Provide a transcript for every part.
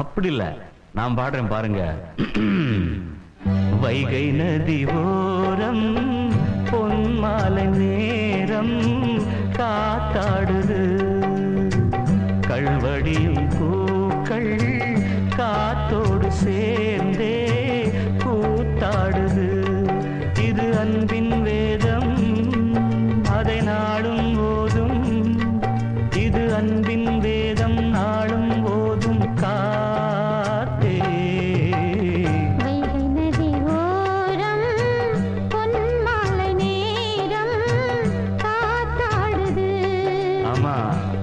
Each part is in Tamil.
அப்படி இல்ல, நான் பாடுறேன் பாருங்க. வைகை நதி ஓரம் பொன்மாலை நேரம் காத்தாடுது, கல்வடியும் பூக்கள் காத்தோடு சேர்ந்தே கூத்தாடுது. இது அன்பின் வேதம், அதை நாளும் ஓதும். இது அன்பின் வேதம், நாளும் ஓதும் காத்தே. வைகை நதி ஓரம் பொன்மாலை நேரம் காத்தாடுது. ஆமா,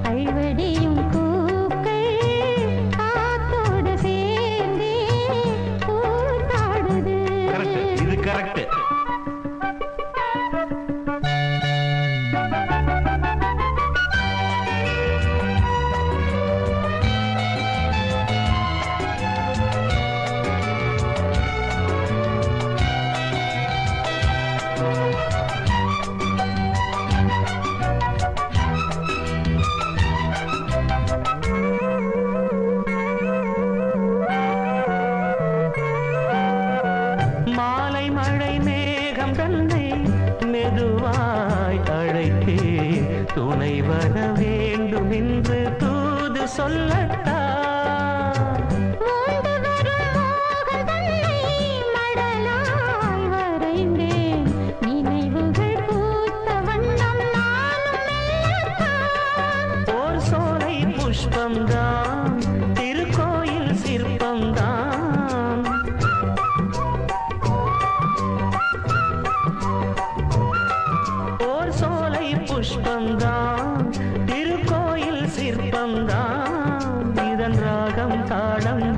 கல்வடியும் பூக்கள் காத்தோடு சேர்ந்தே கூத்தாடுது. கரெக்ட், இது கரெக்ட். மாலை மழை மேகம் தன்னை மெதுவாய் அழைத்தே துணை வர வேண்டும் என்று தூது சொல்லட்டா. மூண்டு வரும் மோகம் தன்னை மடலாய் வரைந்தேன், நினைவுகள் பூத்த வண்ணம் நானும் மெல்லத்தான். ஓர் சோலை புஷ்பம்தான், திருக்கோயில் சிற்பம்தான். ஓர் சோலை புஷ்பம்தான், திருக்கோயில் சிற்பம்தான். இதன் ராகம் தாளம்